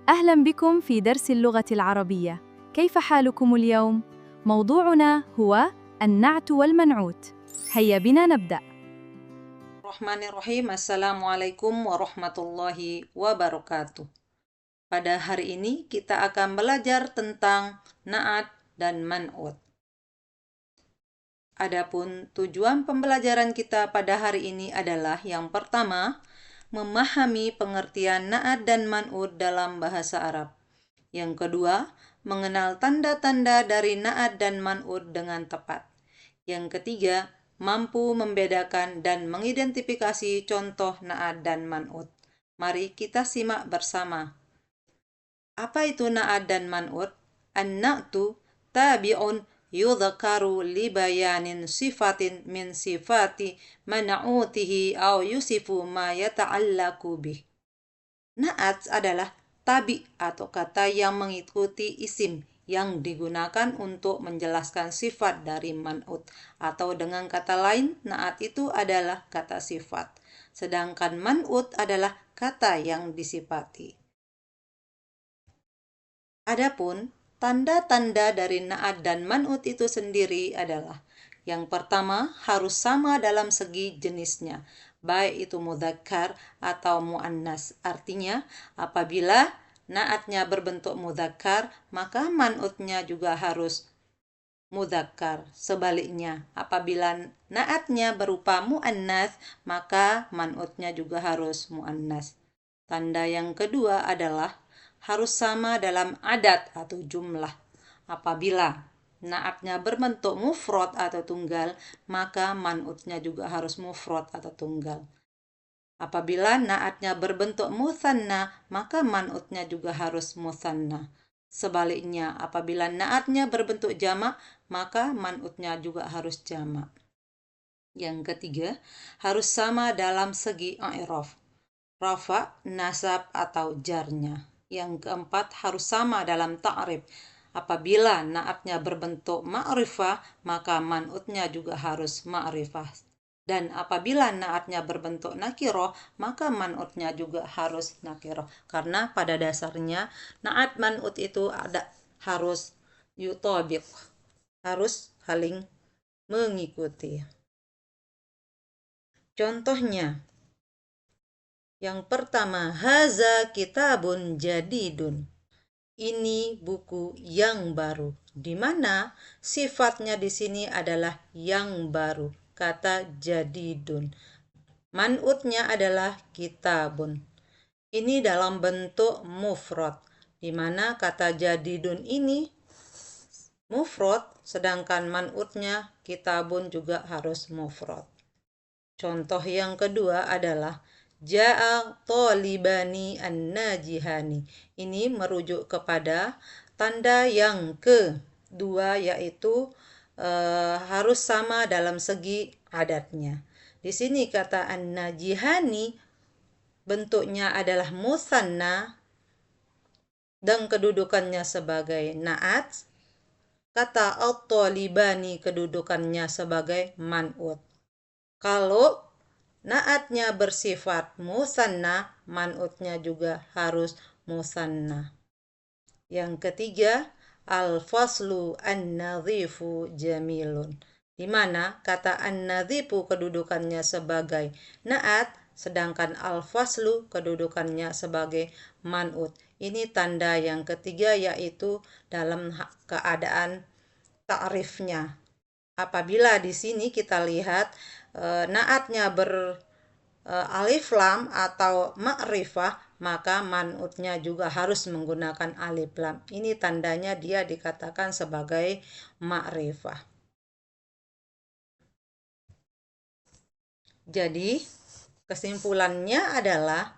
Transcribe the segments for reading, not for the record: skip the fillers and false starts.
أهلا بكم في درس اللغة العربية. كيف حالكم اليوم؟ موضوعنا هو النعت والمنعوت. هيا بنا نبدأ. Bismillahirrahmanirrahim. Assalamualaikum warahmatullahi wabarakatuh. Pada hari ini kita akan belajar tentang na'at dan man'ut. Adapun tujuan pembelajaran kita pada hari ini adalah yang pertama, memahami pengertian na'at dan man'ut dalam bahasa Arab. Yang kedua, mengenal tanda-tanda dari na'at dan man'ut dengan tepat. Yang ketiga, mampu membedakan dan mengidentifikasi contoh na'at dan man'ut. Mari kita simak bersama. Apa itu na'at dan man'ut? An-na'tu tabi'un yudhakaru li bayanin sifatin min sifati man'utihi au yusifu ma yata'allaku bih. Na'at adalah tabi atau kata yang mengikuti isim yang digunakan untuk menjelaskan sifat dari man'ut, atau dengan kata lain, na'at itu adalah kata sifat, sedangkan man'ut adalah kata yang disifati. Adapun tanda-tanda dari na'at dan man'ut itu sendiri adalah: yang pertama, harus sama dalam segi jenisnya, baik itu mudzakkar atau muannas. Artinya, apabila na'atnya berbentuk mudzakkar, maka man'utnya juga harus mudzakkar. Sebaliknya, apabila na'atnya berupa muannas, maka man'utnya juga harus muannas. Tanda yang kedua adalah harus sama dalam adat atau jumlah. Apabila na'atnya berbentuk mufrad atau tunggal, maka man'utnya juga harus mufrad atau tunggal. Apabila na'atnya berbentuk mutsanna, maka man'utnya juga harus mutsanna. Sebaliknya, apabila na'atnya berbentuk jamak, maka man'utnya juga harus jamak. Yang ketiga, harus sama dalam segi i'raf, rafa, nasab, atau jarnya. Yang keempat, harus sama dalam ta'rif. Apabila na'atnya berbentuk ma'rifah, maka man'utnya juga harus ma'rifah. Dan apabila na'atnya berbentuk nakiroh, maka man'utnya juga harus nakiroh. Karena pada dasarnya na'at man'ut itu harus yutabiq, harus saling mengikuti. Contohnya, yang pertama, haza kitabun jadidun. Ini buku yang baru. Di mana sifatnya di sini adalah yang baru, kata jadidun. Man'utnya adalah kitabun. Ini dalam bentuk mufrad, di mana kata jadidun ini mufrad, sedangkan man'utnya kitabun juga harus mufrad. Contoh yang kedua adalah ja'a talibani an-najihani. Ini merujuk kepada tanda yang kedua, yaitu harus sama dalam segi adatnya. Di sini kata an-najihani bentuknya adalah musanna dan kedudukannya sebagai na'at. Kata at-talibani kedudukannya sebagai man'ut. Kalau na'atnya bersifat musanna, man'utnya juga harus musanna. Yang ketiga, al-faslu an-nadhifu jamilun. Di mana kata an-nadhifu kedudukannya sebagai na'at, sedangkan al-faslu kedudukannya sebagai man'ut. Ini tanda yang ketiga, yaitu dalam keadaan ta'rifnya. Apabila di sini kita lihat na'atnya alif lam atau ma'rifah, maka man'utnya juga harus menggunakan alif lam. Ini tandanya dia dikatakan sebagai ma'rifah. Jadi, kesimpulannya adalah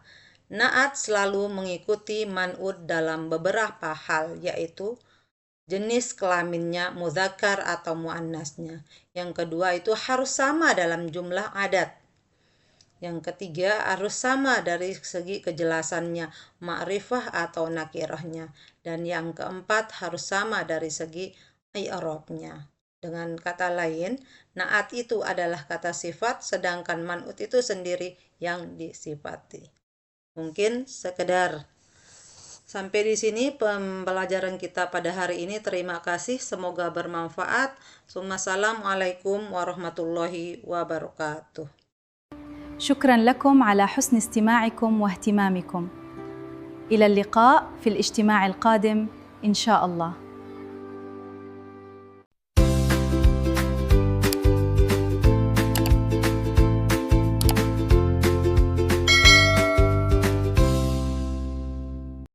na'at selalu mengikuti man'ut dalam beberapa hal, yaitu jenis kelaminnya, mudzakkar atau muannasnya. Yang kedua itu harus sama dalam jumlah adat. Yang ketiga harus sama dari segi kejelasannya, ma'rifah atau nakirahnya. Dan yang keempat harus sama dari segi i'rabnya. Dengan kata lain, na'at itu adalah kata sifat, sedangkan man'ut itu sendiri yang disifati. Mungkin sekedar Sampai di sini pembelajaran kita pada hari ini. Terima kasih, semoga bermanfaat. Assalamualaikum warahmatullahi wabarakatuh. شكراً لكم على حسن استماعكم واهتمامكم. إلى اللقاء في الاجتماع القادم إن شاء الله.